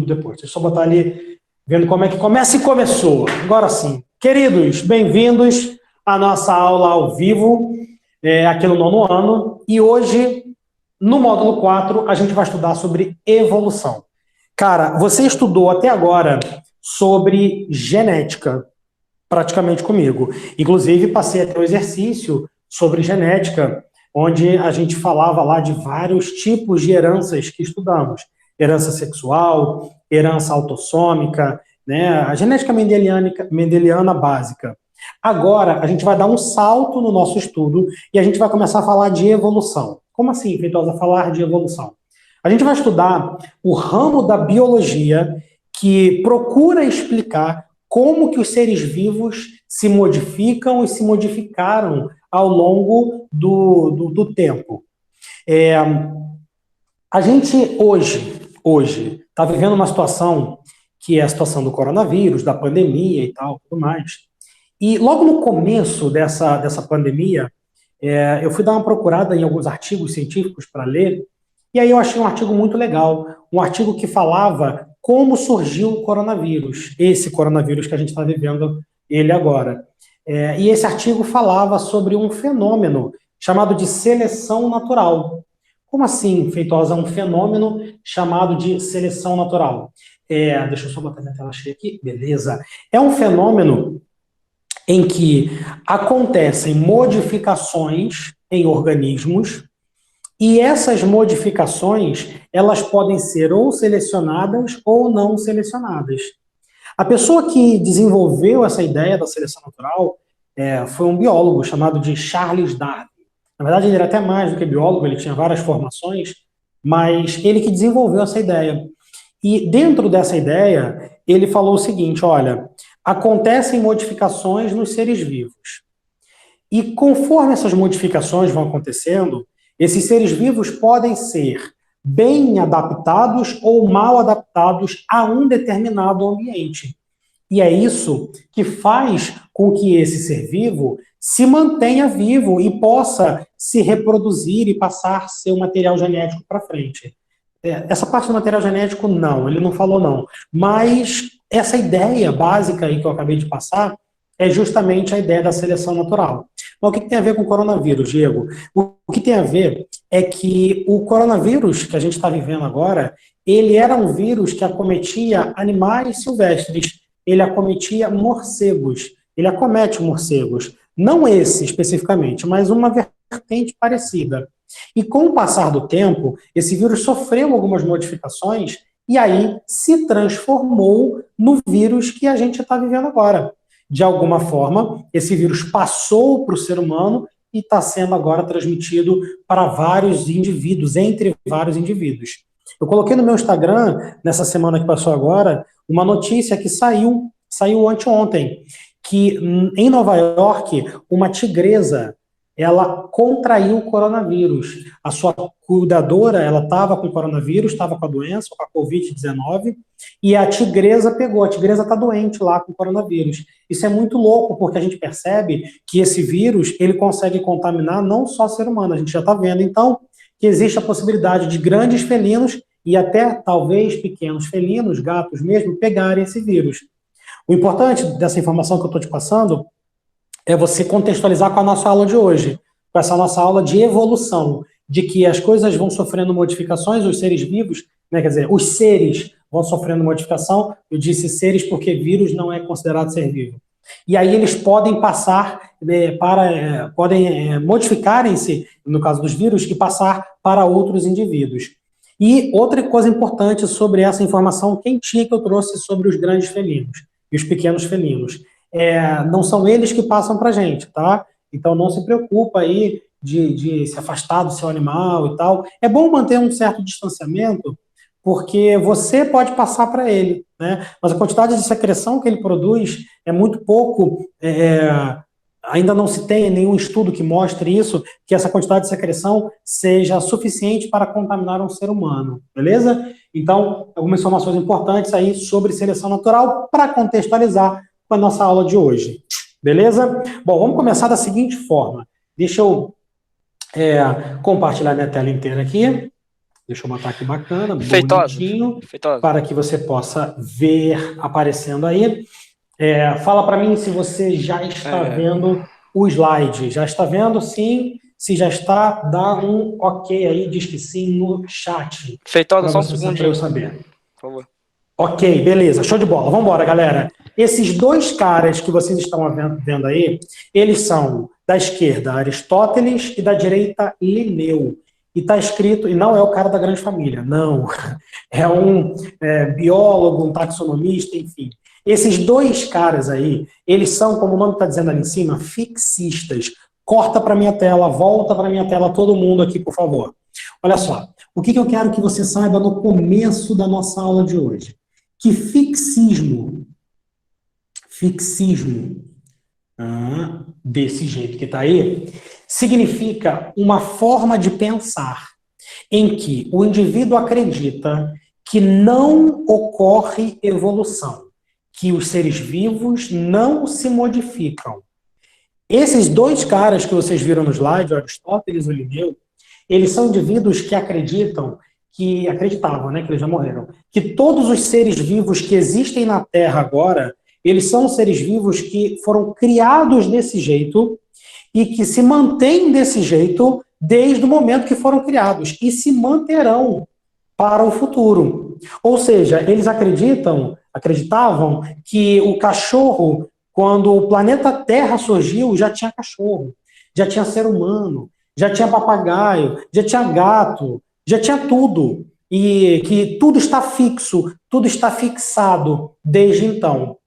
depois. Deixa eu só botar ali, vendo como é que começa e começou. Agora sim. Queridos, bem-vindos à nossa aula ao vivo, aqui no 9º ano. E hoje, no módulo 4, a gente vai estudar sobre evolução. Cara, você estudou até agora sobre genética, praticamente comigo. Inclusive, passei até o exercício sobre genética, onde a gente falava lá de vários tipos de heranças que estudamos. Herança sexual, herança autossômica, né? A genética mendeliana básica. Agora, a gente vai dar um salto no nosso estudo e a gente vai começar a falar de evolução. Como assim, Feitosa, falar de evolução? A gente vai estudar o ramo da biologia que procura explicar como que os seres vivos se modificam e se modificaram ao longo do tempo. A gente hoje está vivendo uma situação que é a situação do coronavírus, da pandemia e tal, tudo mais. E logo no começo dessa pandemia, eu fui dar uma procurada em alguns artigos científicos para ler, e aí eu achei um artigo muito legal, um artigo que falava como surgiu o coronavírus, esse coronavírus que a gente está vivendo ele agora. E esse artigo falava sobre um fenômeno chamado de seleção natural. Como assim, Feitosa, um fenômeno chamado de seleção natural? Deixa eu só botar minha tela cheia aqui, beleza. É um fenômeno em que acontecem modificações em organismos e essas modificações, elas podem ser ou selecionadas ou não selecionadas. A pessoa que desenvolveu essa ideia da seleção natural foi um biólogo chamado de Charles Darwin. Na verdade, ele era até mais do que biólogo, ele tinha várias formações, mas ele que desenvolveu essa ideia. E dentro dessa ideia, ele falou o seguinte, olha, acontecem modificações nos seres vivos. E conforme essas modificações vão acontecendo, esses seres vivos podem ser bem adaptados ou mal adaptados a um determinado ambiente. E é isso que faz com que esse ser vivo se mantenha vivo e possa se reproduzir e passar seu material genético para frente. Essa parte do material genético, não, ele não falou não. Mas essa ideia básica aí que eu acabei de passar é justamente a ideia da seleção natural. Mas o que tem a ver com o coronavírus, Diego? O que tem a ver é que o coronavírus que a gente está vivendo agora, ele era um vírus que acometia animais silvestres, ele acometia morcegos, ele acomete morcegos. Não esse especificamente, mas uma vertente parecida. E com o passar do tempo, esse vírus sofreu algumas modificações e aí se transformou no vírus que a gente está vivendo agora. De alguma forma, esse vírus passou para o ser humano e está sendo agora transmitido para vários indivíduos, entre vários indivíduos. Eu coloquei no meu Instagram, nessa semana que passou agora, uma notícia que saiu anteontem, que em Nova York, uma tigresa, ela contraiu o coronavírus. A sua cuidadora, ela estava com coronavírus, estava com a doença, com a Covid-19, e a tigresa pegou. A tigresa está doente lá com coronavírus. Isso é muito louco, porque a gente percebe que esse vírus, ele consegue contaminar não só ser humano, a gente já está vendo, então, que existe a possibilidade de grandes felinos e até, talvez, pequenos felinos, gatos mesmo, pegarem esse vírus. O importante dessa informação que eu estou te passando é você contextualizar com a nossa aula de hoje, com essa nossa aula de evolução, de que as coisas vão sofrendo modificações, os seres vivos, né, quer dizer, os seres vão sofrendo modificação, eu disse seres porque vírus não é considerado ser vivo. E aí eles podem passar podem modificarem-se, no caso dos vírus, e passar para outros indivíduos. E outra coisa importante sobre essa informação quentinha que eu trouxe sobre os grandes felinos e os pequenos felinos. Não são eles que passam para a gente, tá? Então não se preocupa aí de se afastar do seu animal e tal. É bom manter um certo distanciamento, porque você pode passar para ele, né? Mas a quantidade de secreção que ele produz é muito pouco, ainda não se tem nenhum estudo que mostre isso, que essa quantidade de secreção seja suficiente para contaminar um ser humano, beleza? Então, algumas informações importantes aí sobre seleção natural para contextualizar com a nossa aula de hoje, beleza? Bom, vamos começar da seguinte forma. Deixa eu compartilhar minha tela inteira aqui. Deixa eu botar aqui bacana, Feitosa. bonitinho, Feitosa. para que você possa ver aparecendo aí. Fala para mim se você já está vendo o slide. Já está vendo? Sim. Se já está, dá um ok aí, diz que sim no chat. Feitosa, Para só um você, para segundinho. eu saber. Por favor. Ok, beleza, show de bola. Vamos embora, galera. Esses dois caras que vocês estão vendo aí, eles são da esquerda Aristóteles e da direita Linneu. E está escrito, e não é o cara da grande família, não. É um biólogo, um taxonomista, enfim. Esses dois caras aí, eles são, como o nome está dizendo ali em cima, fixistas. Corta para minha tela, volta para minha tela, todo mundo aqui, por favor. Olha só, o que eu quero que você saiba no começo da nossa aula de hoje? Que fixismo, desse jeito que está aí, significa uma forma de pensar em que o indivíduo acredita que não ocorre evolução, que os seres vivos não se modificam. Esses dois caras que vocês viram no slide, Aristóteles e Linneu, eles são indivíduos que acreditavam, né, que eles já morreram, que todos os seres vivos que existem na Terra agora, eles são seres vivos que foram criados desse jeito e que se mantêm desse jeito desde o momento que foram criados e se manterão para o futuro. Ou seja, eles acreditavam que o cachorro, quando o planeta Terra surgiu, já tinha cachorro, já tinha ser humano, já tinha papagaio, já tinha gato, já tinha tudo. E que tudo está fixo, tudo está fixado desde então.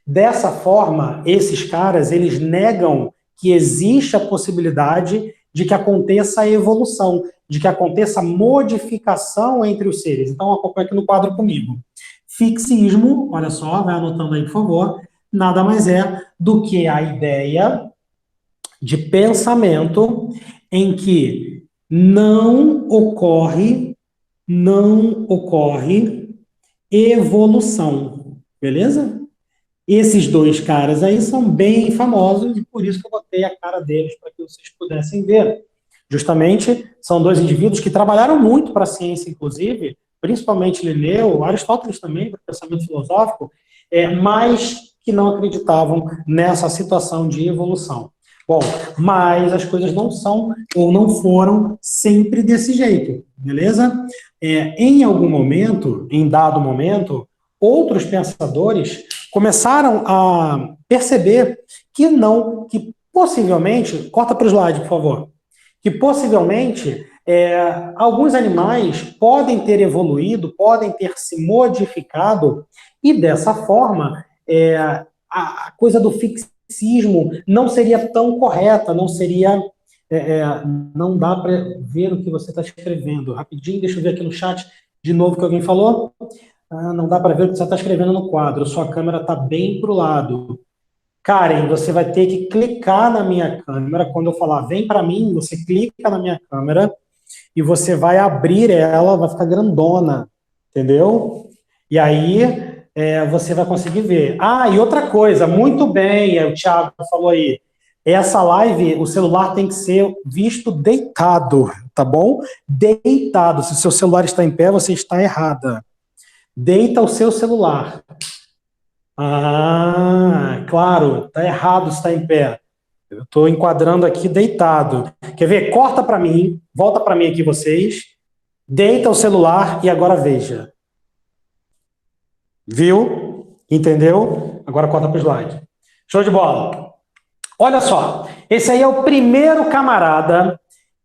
Dessa forma, esses caras, eles negam que existe a possibilidade de que aconteça a evolução, de que aconteça modificação entre os seres. Então, acompanha aqui no quadro comigo. Fixismo, olha só, vai anotando aí, por favor, nada mais é do que a ideia de pensamento em que não ocorre evolução, beleza? Esses dois caras aí são bem famosos e por isso que eu botei a cara deles para que vocês pudessem ver. Justamente, são dois indivíduos que trabalharam muito para a ciência, inclusive, principalmente Linneu, Aristóteles também, para o pensamento filosófico, mas que não acreditavam nessa situação de evolução. Bom, mas as coisas não são ou não foram sempre desse jeito, beleza? Em algum momento, em dado momento, outros pensadores começaram a perceber que não, que possivelmente, corta para o slide, por favor, que possivelmente alguns animais podem ter evoluído, podem ter se modificado, e dessa forma a coisa do fixismo não seria tão correta, não seria. Não dá para ver o que você está escrevendo. Rapidinho, deixa eu ver aqui no chat de novo o que alguém falou. Não dá para ver o que você está escrevendo no quadro. Sua câmera está bem para o lado. Karen, você vai ter que clicar na minha câmera. Quando eu falar vem para mim, você clica na minha câmera e você vai abrir ela, vai ficar grandona. Entendeu? E aí você vai conseguir ver. E outra coisa, muito bem, o Thiago falou aí. Essa live, o celular tem que ser visto deitado, tá bom? Deitado. Se o seu celular está em pé, você está errada. Deita o seu celular. Claro, está errado se está em pé. Eu estou enquadrando aqui deitado. Quer ver? Corta para mim, volta para mim aqui vocês. Deita o celular e agora veja. Viu? Entendeu? Agora corta para o slide. Show de bola. Olha só, esse aí é o primeiro camarada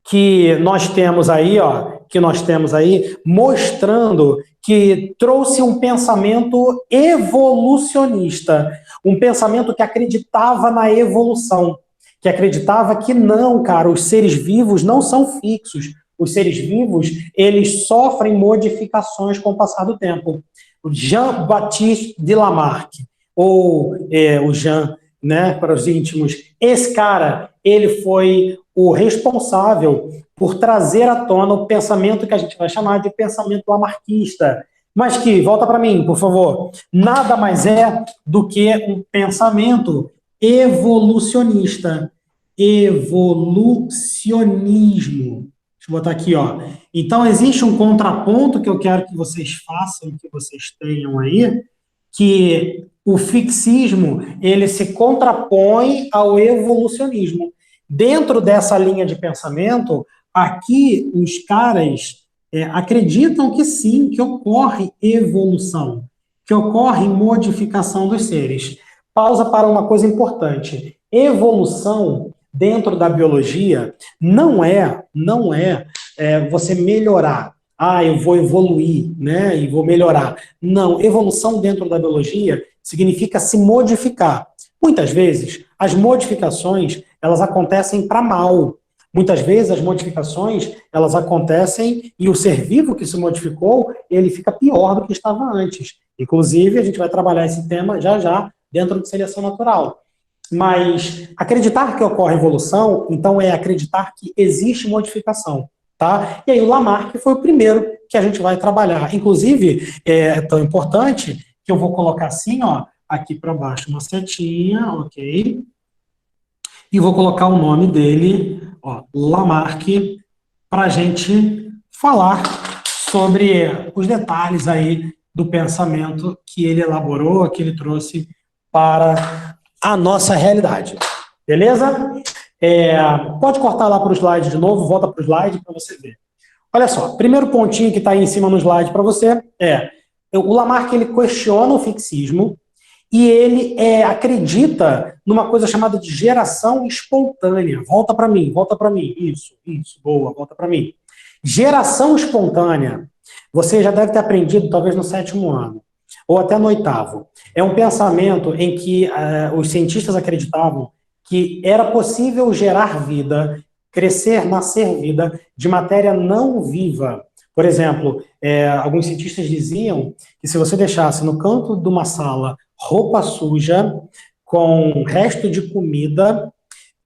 que nós temos aí, mostrando que trouxe um pensamento evolucionista, um pensamento que acreditava na evolução, que acreditava que não, cara, os seres vivos não são fixos. Os seres vivos, eles sofrem modificações com o passar do tempo. O Jean-Baptiste de Lamarck, ou o Jean, né, para os íntimos, esse cara, ele foi o responsável por trazer à tona o pensamento que a gente vai chamar de pensamento lamarquista, mas que, volta para mim, por favor, nada mais é do que um pensamento evolucionista. Evolucionismo. eu botar aqui, ó. Então, existe um contraponto que eu quero que vocês façam, que vocês tenham aí, que o fixismo, ele se contrapõe ao evolucionismo. Dentro dessa linha de pensamento, aqui os caras acreditam que sim, que ocorre evolução, que ocorre modificação dos seres. Pausa para uma coisa importante. Evolução dentro da biologia não é você melhorar. Ah, eu vou evoluir, né? E vou melhorar. Não, evolução dentro da biologia significa se modificar. Muitas vezes, as modificações, elas acontecem para mal. Muitas vezes, as modificações, elas acontecem e o ser vivo que se modificou, ele fica pior do que estava antes. Inclusive, a gente vai trabalhar esse tema já já dentro de seleção natural. Mas acreditar que ocorre evolução, então é acreditar que existe modificação. Tá? E aí o Lamarck foi o primeiro que a gente vai trabalhar. Inclusive, é tão importante que eu vou colocar assim, ó, aqui para baixo uma setinha, ok? E vou colocar o nome dele, ó, Lamarck, para a gente falar sobre os detalhes aí do pensamento que ele elaborou, que ele trouxe para a nossa realidade. Beleza? Pode cortar lá para o slide de novo, volta para o slide para você ver. Olha só, primeiro pontinho que está aí em cima no slide para você o Lamarck, ele questiona o fixismo e ele acredita numa coisa chamada de geração espontânea. Volta para mim, isso, boa, volta para mim. Geração espontânea, você já deve ter aprendido talvez no 7º ano, ou até no 8º. É um pensamento em que os cientistas acreditavam que era possível gerar vida, crescer, nascer vida de matéria não viva. Por exemplo, alguns cientistas diziam que se você deixasse no canto de uma sala roupa suja, com resto de comida,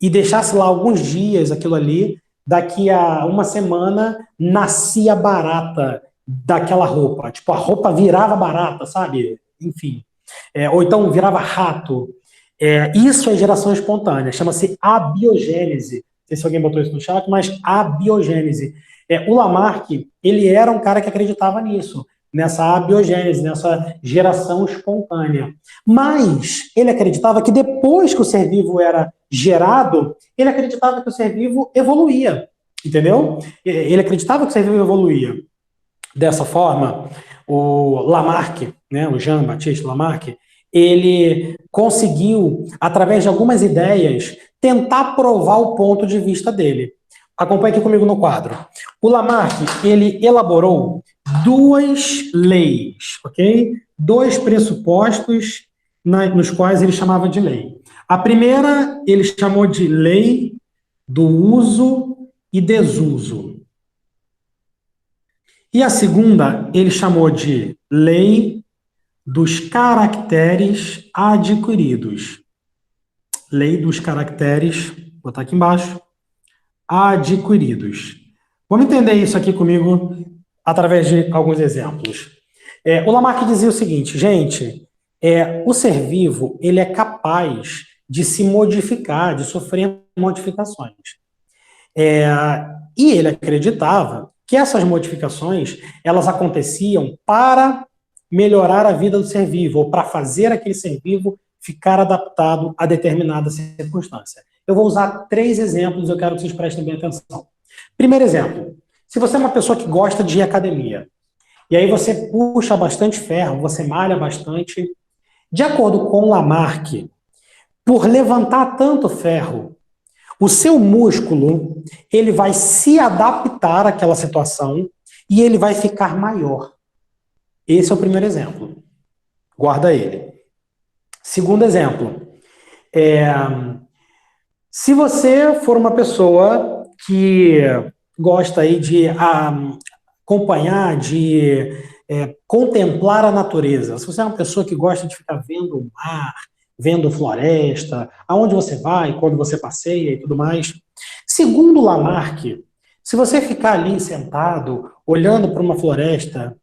e deixasse lá alguns dias aquilo ali, daqui a uma semana nascia barata daquela roupa. Tipo, a roupa virava barata, sabe? Enfim. Ou então virava rato. Isso é geração espontânea, chama-se abiogênese. Não sei se alguém botou isso no chat, mas abiogênese. O Lamarck, ele era um cara que acreditava nisso, nessa abiogênese, nessa geração espontânea. Mas ele acreditava que depois que o ser vivo era gerado, ele acreditava que o ser vivo evoluía, entendeu? Ele acreditava que o ser vivo evoluía. Dessa forma, o Lamarck, né, o Jean-Baptiste Lamarck, ele conseguiu, através de algumas ideias, tentar provar o ponto de vista dele. Acompanhe aqui comigo no quadro. O Lamarck, ele elaborou 2 leis, ok? 2 pressupostos nos quais ele chamava de lei. A primeira, ele chamou de lei do uso e desuso. E a segunda, ele chamou de lei dos caracteres adquiridos. Lei dos caracteres, vou botar aqui embaixo, adquiridos. Vamos entender isso aqui comigo através de alguns exemplos. O Lamarck dizia o seguinte, gente, o ser vivo, ele é capaz de se modificar, de sofrer modificações. E ele acreditava que essas modificações, elas aconteciam para melhorar a vida do ser vivo, ou para fazer aquele ser vivo ficar adaptado a determinada circunstância. Eu vou usar 3 exemplos, eu quero que vocês prestem bem atenção. Primeiro exemplo, se você é uma pessoa que gosta de ir à academia, e aí você puxa bastante ferro, você malha bastante, de acordo com Lamarck, por levantar tanto ferro, o seu músculo, ele vai se adaptar àquela situação e ele vai ficar maior. Esse é o primeiro exemplo. Guarda ele. Segundo exemplo, se você for uma pessoa que gosta aí de acompanhar, de contemplar a natureza, se você é uma pessoa que gosta de ficar vendo o mar, vendo floresta, aonde você vai, quando você passeia e tudo mais, segundo Lamarck, se você ficar ali sentado, olhando para uma floresta,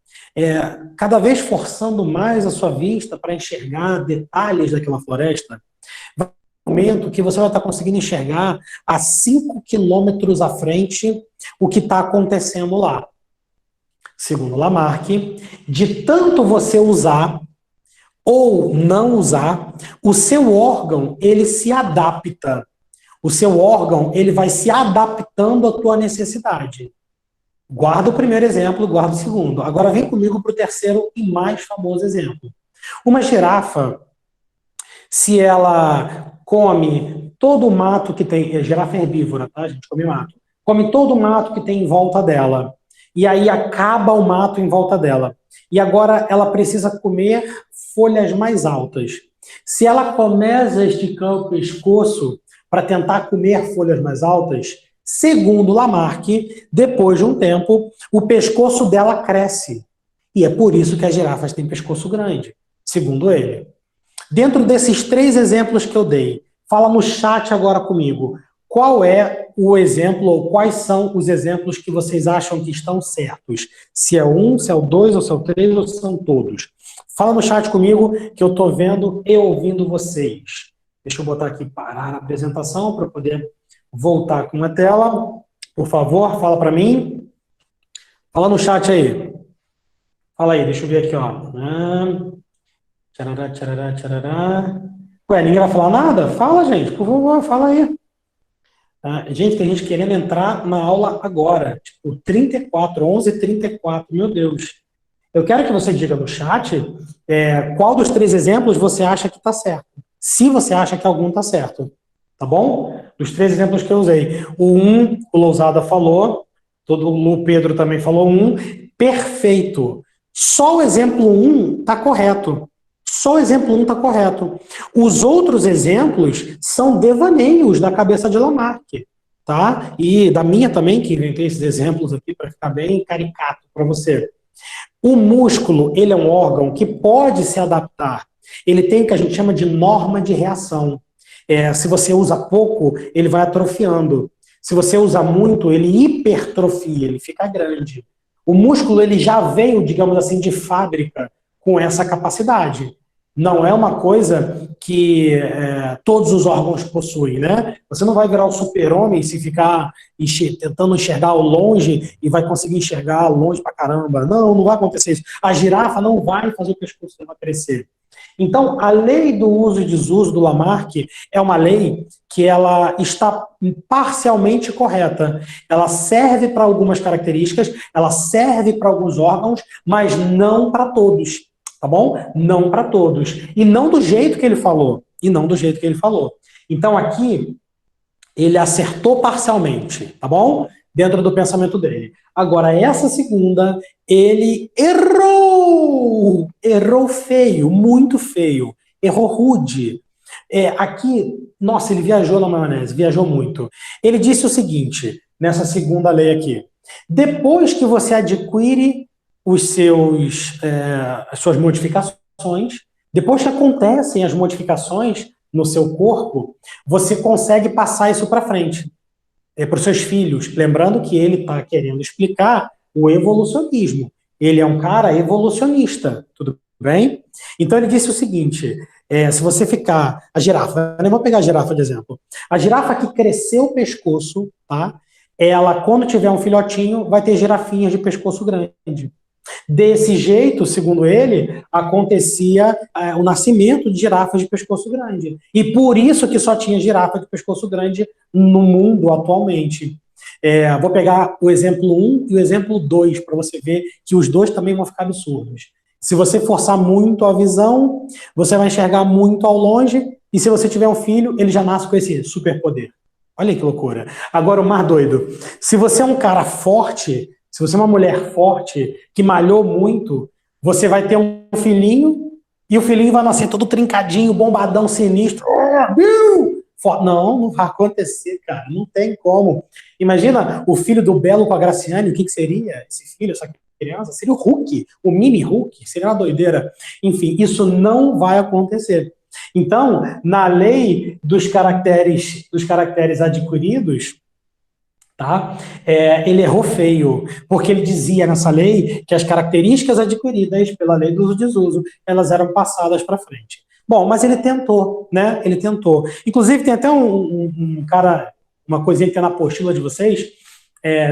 cada vez forçando mais a sua vista para enxergar detalhes daquela floresta, momento que você vai estar conseguindo enxergar a 5 quilômetros à frente o que está acontecendo lá. Segundo Lamarck, de tanto você usar ou não usar, o seu órgão, ele se adapta. O seu órgão, ele vai se adaptando à tua necessidade. Guarda o primeiro exemplo, guarda o segundo. Agora vem comigo para o terceiro e mais famoso exemplo. Uma girafa, se ela come todo o mato que tem, girafa herbívora, tá? A gente come mato. Come todo o mato que tem em volta dela. E aí acaba o mato em volta dela. E agora ela precisa comer folhas mais altas. Se ela começa a esticar o pescoço para tentar comer folhas mais altas, segundo Lamarck, depois de um tempo, o pescoço dela cresce. E é por isso que as girafas têm pescoço grande, segundo ele. Dentro desses 3 exemplos que eu dei, fala no chat agora comigo, qual é o exemplo ou quais são os exemplos que vocês acham que estão certos? Se é um, se é o 2, ou se é o 3, ou se são todos. Fala no chat comigo que eu estou vendo e ouvindo vocês. Deixa eu botar aqui parar a apresentação para poder voltar com a tela. Por favor, fala para mim. Fala no chat aí. Fala aí, deixa eu ver aqui, ó. Tcharará, tcharará, tcharará. Ué, ninguém vai falar nada? Fala, gente, por favor, fala aí. Gente, tem gente querendo entrar na aula agora. Tipo, 34, 11h34, meu Deus. Eu quero que você diga no chat qual dos 3 exemplos você acha que está certo. Se você acha que algum está certo. Tá bom? Dos 3 exemplos que eu usei. O Lousada falou, o Pedro também falou perfeito. Só o exemplo 1 está correto. Só o exemplo 1 está correto. Os outros exemplos são devaneios da cabeça de Lamarck, tá? E da minha também, que inventei esses exemplos aqui para ficar bem caricato para você. O músculo, ele é um órgão que pode se adaptar. Ele tem o que a gente chama de norma de reação. Se você usa pouco, ele vai atrofiando. Se você usa muito, ele hipertrofia, ele fica grande. O músculo, ele já veio, digamos assim, de fábrica com essa capacidade. Não é uma coisa que todos os órgãos possuem, né? Você não vai virar o super-homem se ficar tentando enxergar ao longe e vai conseguir enxergar longe pra caramba. Não, não vai acontecer isso. A girafa não vai fazer o pescoço dela crescer. Então, a lei do uso e desuso do Lamarck é uma lei que ela está parcialmente correta. Ela serve para algumas características, ela serve para alguns órgãos, mas não para todos. Tá bom? Não para todos. E não do jeito que ele falou. Então, aqui, ele acertou parcialmente, tá bom? Dentro do pensamento dele. Agora, essa segunda, ele errou! Errou feio, muito feio. Errou rude. Aqui, nossa, ele viajou na maionese, viajou muito. Ele disse o seguinte, nessa segunda lei aqui. Depois que você adquire as suas modificações, depois que acontecem as modificações no seu corpo, você consegue passar isso para frente, para os seus filhos. Lembrando que ele está querendo explicar o evolucionismo. Ele é um cara evolucionista, tudo bem? Então ele disse o seguinte, se você ficar... A girafa, eu vou pegar a girafa de exemplo. A girafa que cresceu o pescoço, tá? Ela, quando tiver um filhotinho, vai ter girafinhas de pescoço grande. Desse jeito, segundo ele, acontecia o nascimento de girafas de pescoço grande. E por isso que só tinha girafa de pescoço grande no mundo atualmente. Vou pegar o exemplo 1 e o exemplo 2 para você ver que os dois também vão ficar absurdos. Se você forçar muito a visão, você vai enxergar muito ao longe, e se você tiver um filho, ele já nasce com esse superpoder. Olha que loucura. Agora o mais doido. Se você é um cara forte, se você é uma mulher forte, que malhou muito, você vai ter um filhinho, e o filhinho vai nascer todo trincadinho, bombadão, sinistro. Não, não vai acontecer, cara. Não tem como. Imagina o filho do Belo com a Graciane, o que seria esse filho, essa criança? Seria o Hulk, o mini Hulk, seria uma doideira. Enfim, isso não vai acontecer. Então, na lei dos caracteres adquiridos, tá? Ele errou feio, porque ele dizia nessa lei que as características adquiridas pela lei do uso e desuso, elas eram passadas para frente. Bom, mas ele tentou, né? Ele tentou. Inclusive, tem até um cara, uma coisinha que tem na apostila de vocês,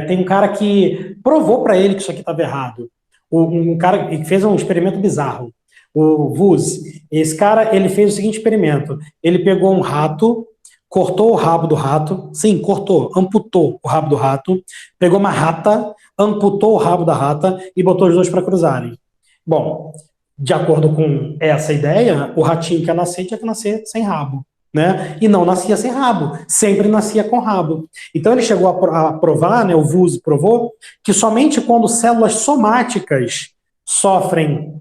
tem um cara que provou para ele que isso aqui estava errado. Um cara que fez um experimento bizarro. O Vuz, esse cara, ele fez o seguinte experimento. Ele pegou um rato, cortou o rabo do rato, sim, cortou, amputou o rabo do rato, pegou uma rata, amputou o rabo da rata e botou os dois para cruzarem. Bom, de acordo com essa ideia, o ratinho que ia nascer tinha que nascer sem rabo, né? E não nascia sem rabo, sempre nascia com rabo. Então ele chegou a provar, né, o Vuz provou, que somente quando células somáticas sofrem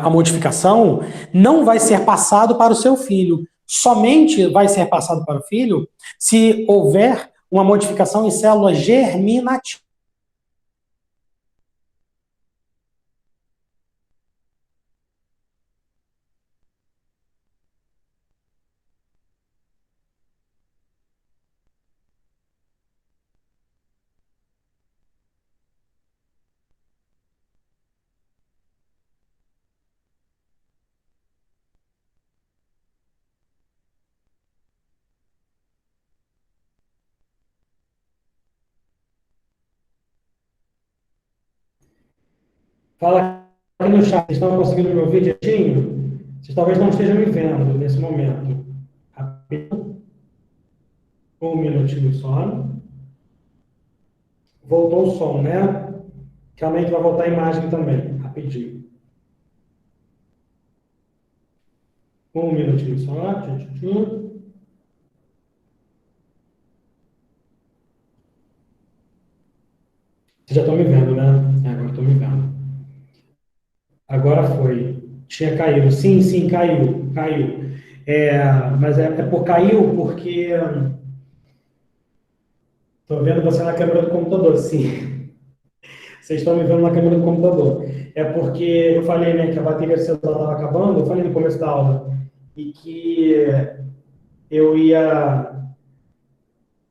a modificação, não vai ser passado para o seu filho. Somente vai ser passado para o filho se houver uma modificação em células germinativas. Fala aqui no chat, vocês estão conseguindo me ouvir direitinho? Vocês talvez não estejam me vendo nesse momento. Um minutinho só. Voltou o som, né? Calma aí que vai voltar a imagem também, rapidinho. Um minutinho só. Vocês já estão me vendo, né? Agora estão me vendo. Agora foi. Tinha caído. Sim, sim, caiu. Caiu. Mas caiu porque. Estou vendo você na câmera do computador, sim. Vocês estão me vendo na câmera do computador. É porque eu falei, né, que a bateria do celular estava acabando, eu falei no começo da aula, e que eu ia.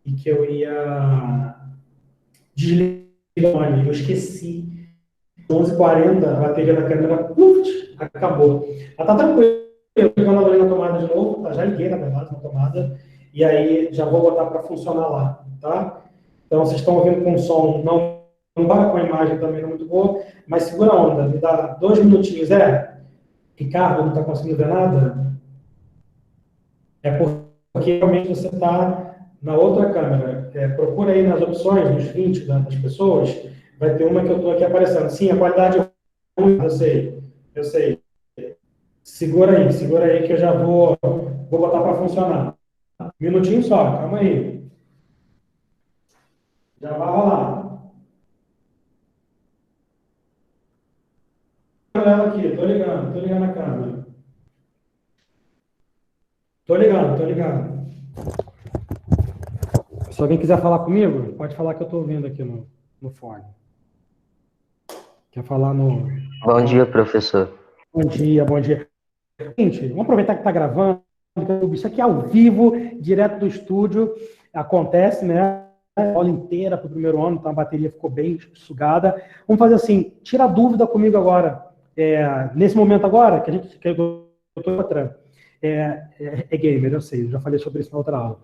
E que eu ia desligar o fone. Eu esqueci. 11h40, a bateria da câmera acabou. Ela tá tranquila, eu ela ali na tomada de novo, tá? Já liguei, na verdade, na tomada, e aí já vou botar para funcionar lá, tá? Então, vocês estão ouvindo com som, não para com a imagem também, não é muito boa, mas segura a onda, me dá 2 minutinhos. Ricardo, não está conseguindo ver nada? É porque realmente você está na outra câmera. Procura aí nas opções, nos 20 das pessoas, vai ter uma que eu estou aqui aparecendo. Sim, a qualidade é ruim, eu sei. Segura aí que eu já vou botar para funcionar. Um minutinho só, calma aí. Já vai rolar. Ela aqui, tô ligando a câmera. Tô ligando. Se alguém quiser falar comigo, pode falar que eu estou ouvindo aqui no fone. Quer falar no. Bom dia, professor. Bom dia, bom dia. Gente, vamos aproveitar que está gravando. Isso aqui é ao vivo, direto do estúdio. Acontece, né? A aula inteira para o primeiro ano, então a bateria ficou bem sugada. Vamos fazer assim: tira a dúvida comigo agora. Nesse momento agora, que eu estou outra. Gamer, eu sei, eu já falei sobre isso na outra aula.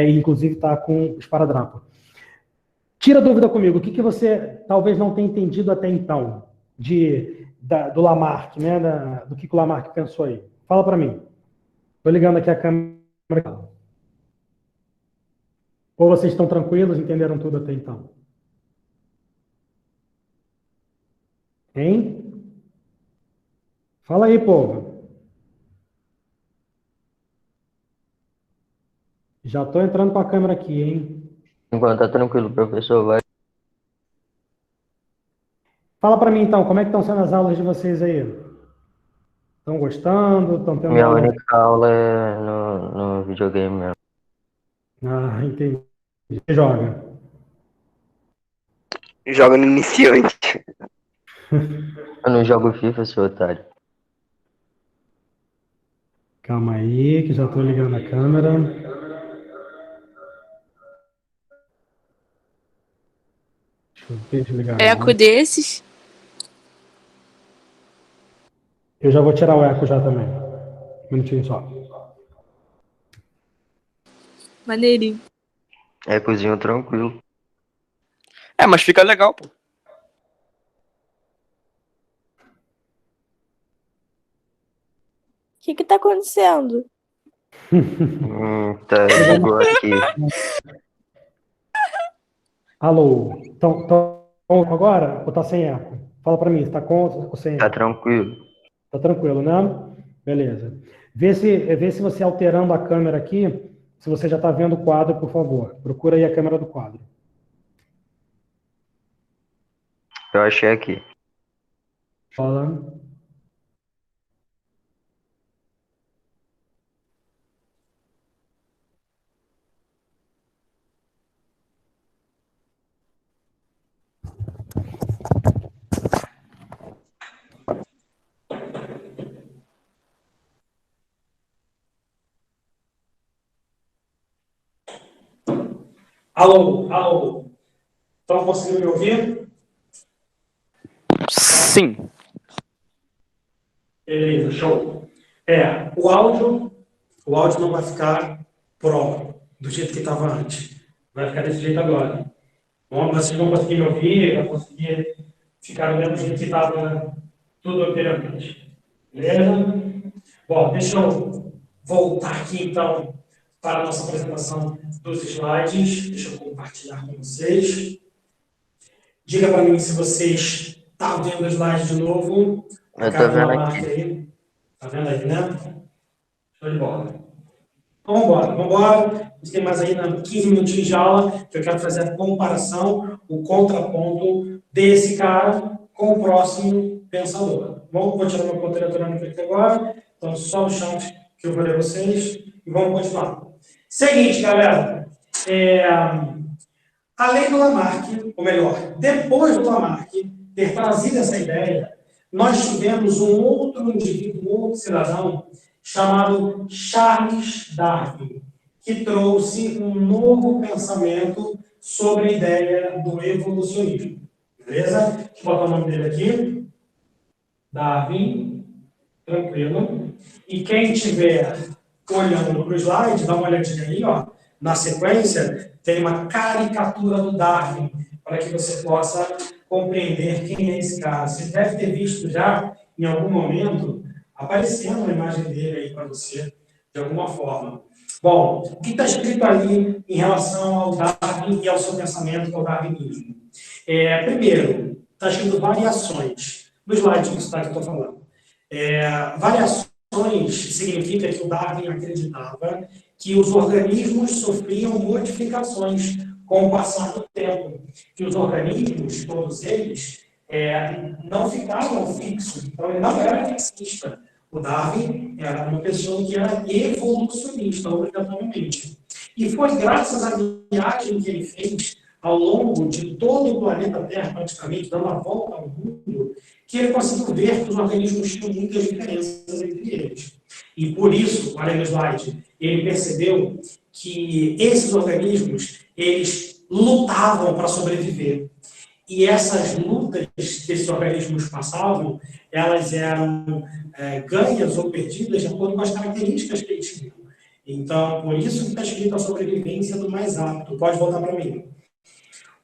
Inclusive está com esparadrapo. Tira a dúvida comigo. O que você talvez não tenha entendido até então do Lamarck, né? Do que o Lamarck pensou aí? Fala para mim. Estou ligando aqui a câmera. Ou vocês estão tranquilos, entenderam tudo até então? Hein? Fala aí, povo. Já estou entrando com a câmera aqui, hein? Enquanto tá tranquilo, professor, vai. Fala para mim então, como é que estão sendo as aulas de vocês aí? Estão gostando? Estão tendo Minha aula? única aula é no videogame mesmo. Ah, entendi. Você joga? Joga no iniciante. Eu não jogo FIFA, seu otário. Calma aí, que já estou ligando a câmera. Deixa eu desligar. Eco desses. Eu já vou tirar o eco já também. Um minutinho só. Maneirinho. É, cozinho tranquilo. É, mas fica legal, pô. O que tá acontecendo? Tá, bugou aqui. Alô? Então, agora ou tá sem eco? Fala para mim, está com ou sem Tá eco? tranquilo. Tá tranquilo, né? Beleza. Vê se você alterando a câmera aqui, se você já está vendo o quadro, por favor. Procura aí a câmera do quadro. Eu achei aqui. Fala. Alô? Estão conseguindo me ouvir? Sim. Beleza, show. O áudio não vai ficar pro, do jeito que estava antes. Vai ficar desse jeito agora. Bom, vocês vão conseguir me ouvir, vai conseguir ficar do mesmo jeito que estava tudo anteriormente. Beleza? Bom, deixa eu voltar aqui, então, para a nossa apresentação dos slides. Deixa eu compartilhar com vocês. Diga para mim se vocês estão vendo os slides de novo. Eu tô vendo aqui. Aí. Tá vendo aí, né? Show de bola. Então, vamos embora. A gente tem mais ainda 15 minutinhos de aula, que eu quero fazer a comparação, o contraponto desse cara com o próximo pensador. Bom, vou tirar meu ponto eletrônico aqui agora. Então, só no chat que eu vou ler vocês e vamos continuar. Seguinte, galera. Além do Lamarck, ou melhor, depois do Lamarck ter trazido essa ideia, nós tivemos um outro indivíduo, um outro cidadão, chamado Charles Darwin, que trouxe um novo pensamento sobre a ideia do evolucionismo. Beleza? Deixa eu botar o nome dele aqui. Darwin. Tranquilo. E quem estiver olhando para o slide, dá uma olhadinha aí, ó. Na sequência, tem uma caricatura do Darwin, para que você possa compreender quem é esse cara. Você deve ter visto já, em algum momento, aparecendo uma imagem dele aí para você, de alguma forma. Bom, o que está escrito ali em relação ao Darwin e ao seu pensamento, que é o darwinismo? Primeiro, está escrito variações. No slide que está que eu estou falando. Variações significa que o Darwin acreditava que os organismos sofriam modificações com o passar do tempo, que os organismos, todos eles, não ficavam fixos. Então, ele não era fixista. O Darwin era uma pessoa que era evolucionista, obrigatoriamente. E foi graças à viagem que ele fez ao longo de todo o planeta Terra, praticamente, dando a volta ao mundo, que ele conseguiu ver que os organismos tinham muitas diferenças entre eles. E por isso, olha no slide, ele percebeu que esses organismos, eles lutavam para sobreviver. E essas lutas que esses organismos passavam, elas eram ganhas ou perdidas de acordo com as características que eles tinham. Então, por isso que está escrito a sobrevivência do mais apto. Pode voltar para mim.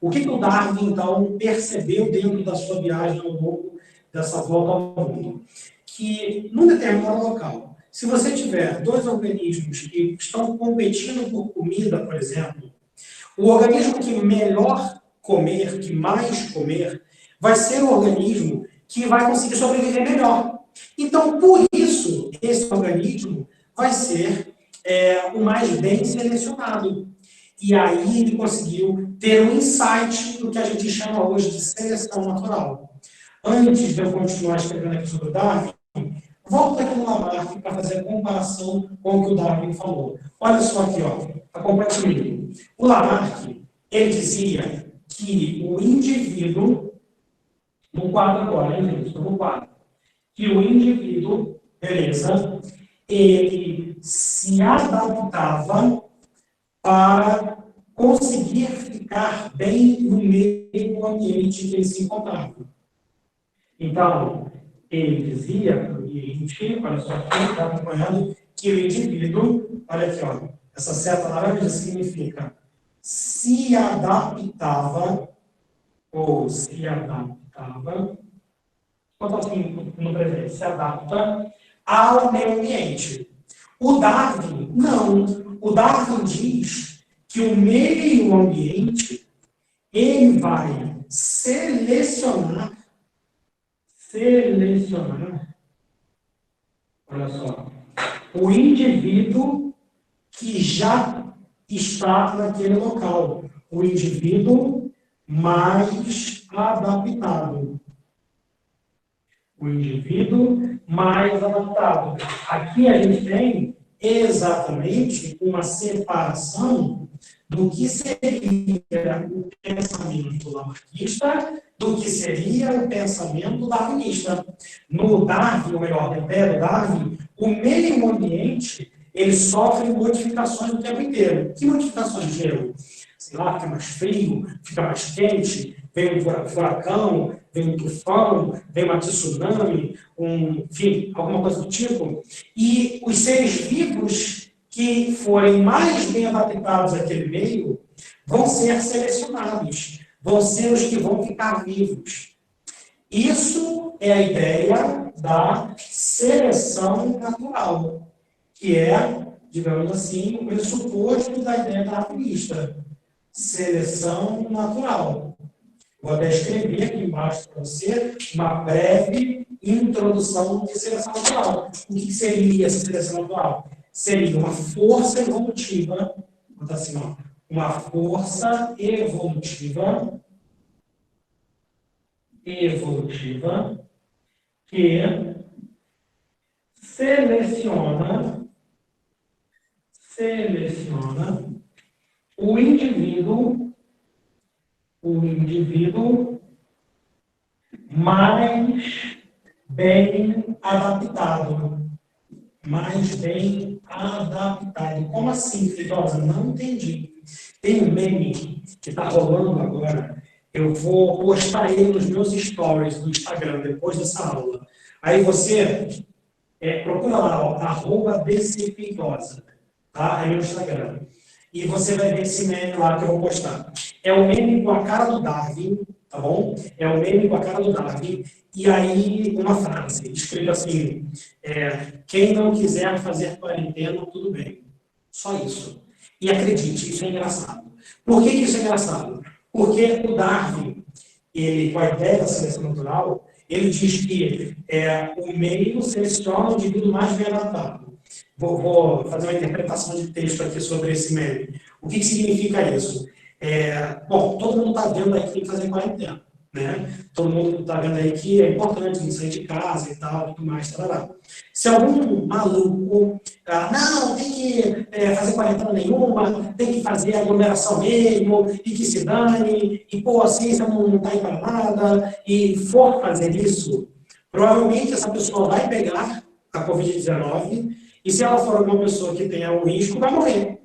O que o Darwin, então, percebeu dentro da sua viagem ao longo dessa volta ao mundo? Que, num determinado local, se você tiver dois organismos que estão competindo por comida, por exemplo, o organismo que melhor comer, que mais comer, vai ser o organismo que vai conseguir sobreviver melhor. Então, por isso, esse organismo vai ser o mais bem selecionado. E aí ele conseguiu ter um insight do que a gente chama hoje de seleção natural. Antes de eu continuar escrevendo aqui sobre o Darwin, volta aqui no Lamarck para fazer a comparação com o que o Darwin falou. Olha só aqui, ó, acompanha comigo. O Lamarck, ele dizia que o indivíduo, no quadro agora, hein, gente? Estou no quadro. Que o indivíduo, beleza, ele se adaptava para conseguir ficar bem no meio ambiente que ele se encontrava. Então, ele dizia, olha só, aqui está acompanhando que o indivíduo, olha aqui, ó, essa seta laranja significa se adaptava, ou se adaptava, quanto assim no presente, se adapta ao meio ambiente. O Darwin, não. O Darwin diz que o meio ambiente, ele vai selecionar, olha só, o indivíduo que já está naquele local, o indivíduo mais adaptado. O indivíduo mais adaptado. Aqui a gente tem exatamente uma separação do que seria o pensamento lamarckista do que seria o pensamento darwinista. No Darwin, ou melhor, no Império Darwin, o meio ambiente ele sofre modificações o tempo inteiro. Que modificações geram? Sei lá, fica mais frio, fica mais quente, vem um furacão, vem um tufão, vem uma tsunami, enfim, alguma coisa do tipo. E os seres vivos que forem mais bem adaptados àquele meio vão ser selecionados, vão ser os que vão ficar vivos. Isso é a ideia da seleção natural, que é, digamos assim, o pressuposto da ideia darwinista. Seleção natural. Vou até escrever aqui embaixo para você uma breve introdução de seleção natural. O que seria essa seleção natural? Seria uma força evolutiva, vou botar assim, ó, uma força evolutiva que seleciona o indivíduo mais bem adaptado. Como assim, Feitosa? Não entendi. Tem um meme que está rolando agora. Eu vou postar ele nos meus stories do Instagram, depois dessa aula. Aí você procura lá, ó, @bcfeitosa, tá? Aí no Instagram. E você vai ver esse meme lá que eu vou postar. É o meme com a cara do Darwin, tá bom? É o meme com a cara do Darwin. E aí, uma frase, escrito assim, quem não quiser fazer quarentena, tudo bem. Só isso. E acredite, isso é engraçado. Por que isso é engraçado? Porque o Darwin, ele, com a ideia da seleção natural, ele diz que o meio seleciona o indivíduo mais bem adaptado. Vou fazer uma interpretação de texto aqui sobre esse meme. O que significa isso? Bom, todo mundo está vendo aí que tem que fazer quarentena, né? Todo mundo está vendo aí que é importante não sair de casa e tal, tudo mais, tarará. Se algum maluco, não, tem que fazer quarentena nenhuma, tem que fazer aglomeração mesmo, e que se dane, e pô, a ciência não está aí para nada, e for fazer isso, provavelmente essa pessoa vai pegar a Covid-19, e se ela for uma pessoa que tenha o risco, vai morrer.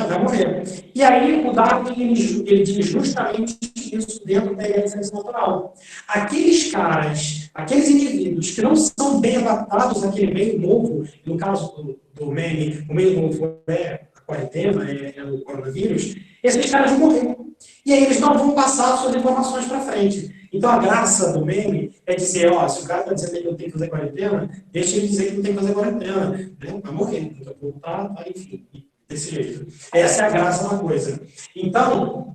Vai morrer. E aí, o Darwin, ele diz justamente isso dentro da ideia de seleção natural. Aqueles caras, aqueles indivíduos que não são bem adaptados àquele meio novo, no caso do meme, o meio novo é a quarentena, é o coronavírus, esses caras vão morrer. E aí eles não vão passar suas informações para frente. Então, a graça do meme é dizer, se o cara está dizendo que não tem que fazer quarentena, deixa ele dizer que não tem que fazer quarentena. Né? Vai morrer. Daqui a pouco tá, enfim, desse jeito. Essa é a graça da coisa. Então,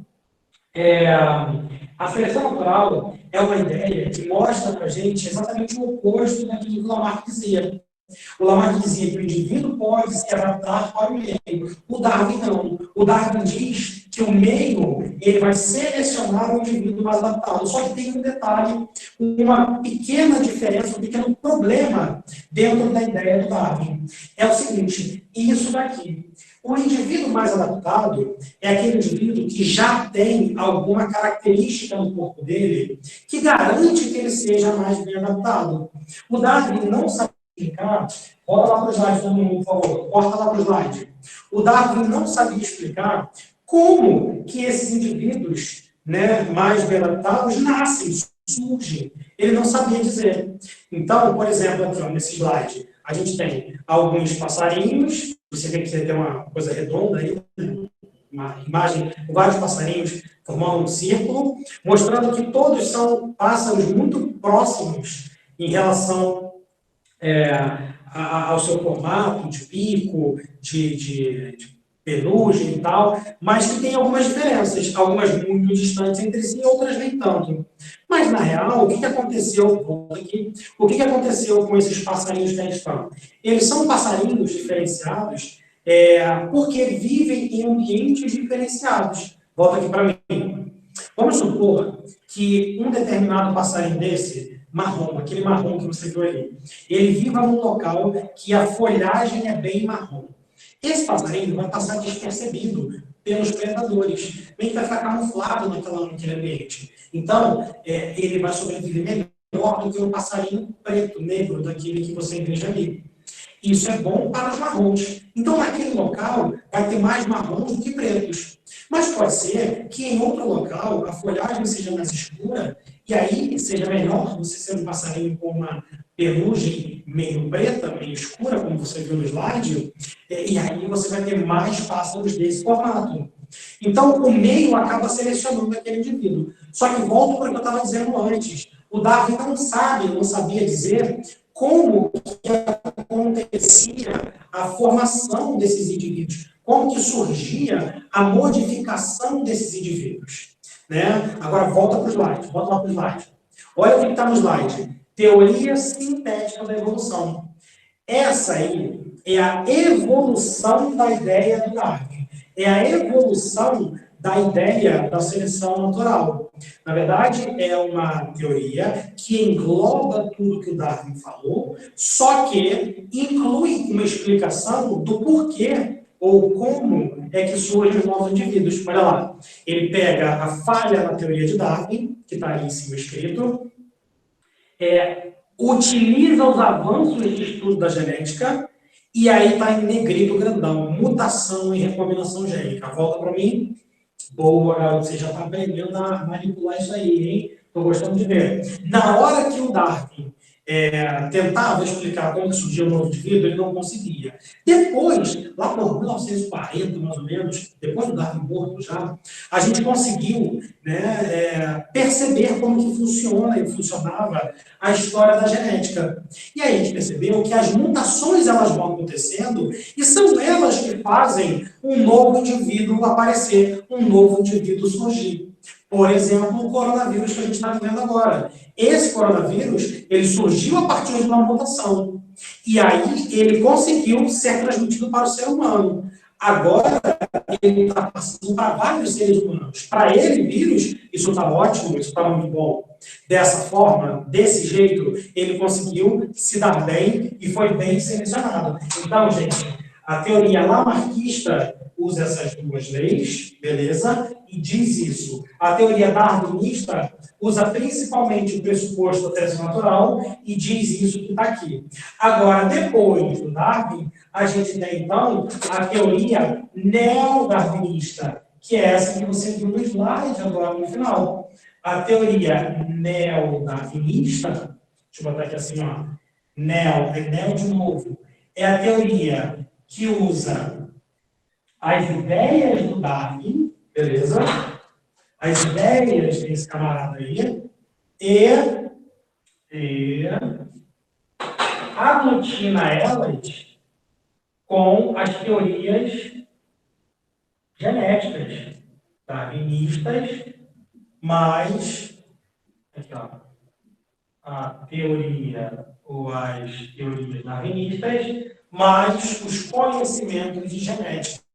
a seleção natural é uma ideia que mostra para a gente exatamente o oposto daquilo que o Lamarck dizia. O Lamarck dizia que o indivíduo pode se adaptar para o meio. O Darwin não. O Darwin diz que o meio ele vai selecionar o indivíduo mais adaptado. Só que tem um detalhe, uma pequena diferença, um pequeno problema dentro da ideia do Darwin. É o seguinte, isso daqui. O indivíduo mais adaptado é aquele indivíduo que já tem alguma característica no corpo dele que garante que ele seja mais bem adaptado. O Darwin não sabe explicar, volta lá para o slide, todo mundo, por favor, corta lá para o slide. O Darwin não sabia explicar como que esses indivíduos, né, mais bem adaptados nascem, surge, ele não sabia dizer. Então, por exemplo, aqui ó, nesse slide, a gente tem alguns passarinhos, você vê que tem uma coisa redonda aí, uma imagem com vários passarinhos formando um círculo, mostrando que todos são pássaros muito próximos em relação ao seu formato de pico, de penugem e tal, mas que tem algumas diferenças, algumas muito distantes entre si e outras nem tanto. Mas, na real, o que aconteceu aqui? O que aconteceu com esses passarinhos que a gente fala? Eles são passarinhos diferenciados porque vivem em ambientes diferenciados. Volta aqui para mim. Vamos supor que um determinado passarinho desse, marrom, aquele marrom que você viu ali, ele viva num local que a folhagem é bem marrom. Esse passarinho vai passar despercebido pelos predadores, meio que vai ficar camuflado naquele ambiente. Então, ele vai sobreviver melhor do que um passarinho preto, negro, daquele que você veja ali. Isso é bom para os marrons. Então, naquele local, vai ter mais marrons do que pretos. Mas pode ser que em outro local a folhagem seja mais escura e aí seja melhor você ser um passarinho com uma penugem meio preta, meio escura, como você viu no slide, e aí você vai ter mais pássaros desse formato. Então, o meio acaba selecionando aquele indivíduo. Só que volto para o que eu estava dizendo antes. O Darwin não sabia dizer como que acontecia a formação desses indivíduos, como que surgia a modificação desses indivíduos. Né? Agora, volta para o slide, volta lá para o slide. Olha o que está no slide. Teoria sintética da evolução. Essa aí é a evolução da ideia do Darwin. É a evolução da ideia da seleção natural. Na verdade, é uma teoria que engloba tudo que o Darwin falou, só que inclui uma explicação do porquê ou como é que surgem os novos indivíduos. Olha lá, ele pega a falha na teoria de Darwin, que está ali em cima escrito, utiliza os avanços de estudo da genética, e aí está em negrito grandão, mutação e recombinação gênica. Volta para mim. Boa, garoto, você já está aprendendo a manipular isso aí, hein? Estou gostando de ver. Na hora que o Darwin tentava explicar como surgiu o novo indivíduo, ele não conseguia. Depois, lá por 1940, mais ou menos, depois do Darwin morto já, a gente conseguiu perceber como que funciona e funcionava a história da genética. E aí a gente percebeu que as mutações elas vão acontecendo e são elas que fazem um novo indivíduo aparecer, um novo indivíduo surgir. Por exemplo, o coronavírus que a gente está vivendo agora. Esse coronavírus, ele surgiu a partir de uma mutação. E aí ele conseguiu ser transmitido para o ser humano. Agora, ele está passando para vários seres humanos. Para ele, vírus, isso está ótimo, isso está muito bom. Dessa forma, desse jeito, ele conseguiu se dar bem e foi bem selecionado. Então, gente, a teoria lamarckista usa essas duas leis, beleza? E diz isso. A teoria darwinista usa principalmente o pressuposto da tese natural e diz isso que está aqui. Agora, depois do Darwin, a gente tem, então, a teoria neodarwinista, que é essa que você viu no slide agora no final. A teoria neodarwinista, deixa eu botar aqui assim, ó, neo de novo, é a teoria que usa as ideias do Darwin, beleza? As ideias desse camarada aí, e aglutina elas com as teorias genéticas darwinistas, mais aqui, ó, a teoria ou as teorias darwinistas, mais os conhecimentos de genética.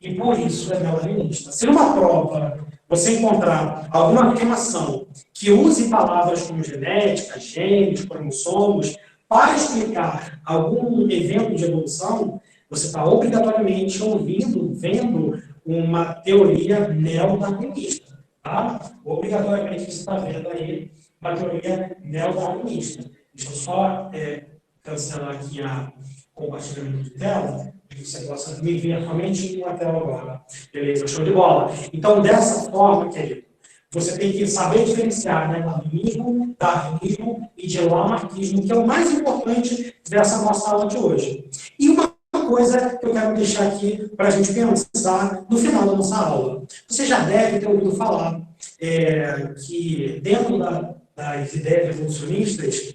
E por isso é neodarwinista. Se numa prova você encontrar alguma afirmação que use palavras como genética, genes, cromossomos, para explicar algum evento de evolução, você está obrigatoriamente vendo uma teoria neodarwinista. Tá? Obrigatoriamente você está vendo aí uma teoria neodarwinista. Deixa eu só cancelar aqui o compartilhamento de tela, que você possa me ver somente em uma tela agora. Beleza, show de bola. Então, dessa forma, querido, Você tem que saber diferenciar, né, darwinismo e de lamarckismo, que é o mais importante dessa nossa aula de hoje. E uma coisa que eu quero deixar aqui para a gente pensar no final da nossa aula. Você já deve ter ouvido falar que dentro das ideias evolucionistas,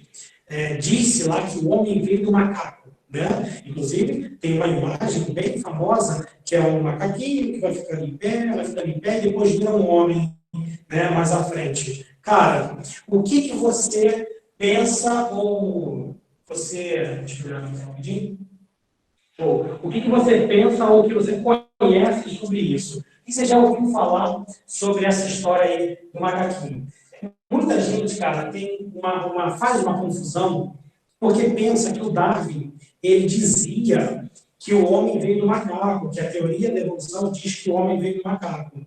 disse lá que o homem veio do macaco. Né? Inclusive, tem uma imagem bem famosa, que é um macaquinho que vai ficando em pé, e depois vira um homem, né, mais à frente. Cara, o que você pensa, ou você... Deixa eu olhar aqui rapidinho. O que você pensa ou que você conhece sobre isso? E você já ouviu falar sobre essa história aí do macaquinho? Muita gente, cara, faz uma confusão porque pensa que o Darwin, ele dizia que o homem veio do macaco, que a teoria da evolução diz que o homem veio do macaco.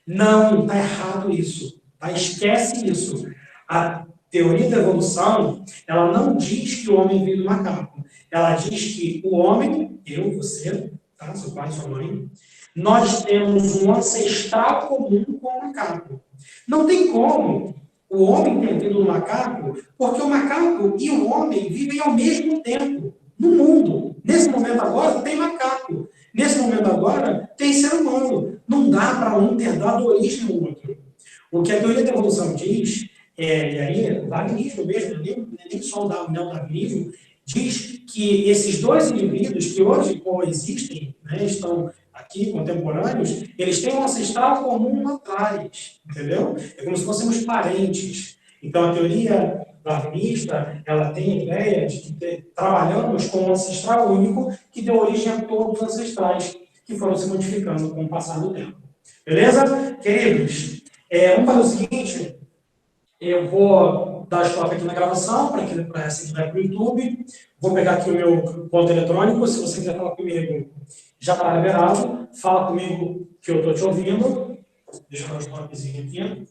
Não, está errado isso. Tá? Esquece isso. A teoria da evolução, ela não diz que o homem veio do macaco. Ela diz que o homem, eu, você, tá? Seu pai, sua mãe, nós temos um ancestral comum com o macaco. Não tem como o homem ter vindo do macaco, porque o macaco e o homem vivem ao mesmo tempo no mundo. Nesse momento agora, tem macaco. Nesse momento agora, tem ser humano. Não dá para um ter dado origem ao outro. O que a teoria da evolução diz, e aí, o darwinismo mesmo, nem só o darwinismo, diz que esses dois indivíduos que hoje coexistem, né, estão aqui, contemporâneos, eles têm um ancestral comum lá atrás, entendeu? É como se fôssemos parentes. Então, a teoria darwinista, ela tem a ideia de que trabalhamos com um ancestral único que deu origem a todos os ancestrais que foram se modificando com o passar do tempo. Beleza? Queridos, vamos fazer o seguinte, eu vou dar stop aqui na gravação, para essa que vai para o YouTube, vou pegar aqui o meu ponto eletrônico, se você quiser falar comigo, já está liberado, fala comigo que eu estou te ouvindo, deixa eu dar um stopzinho aqui.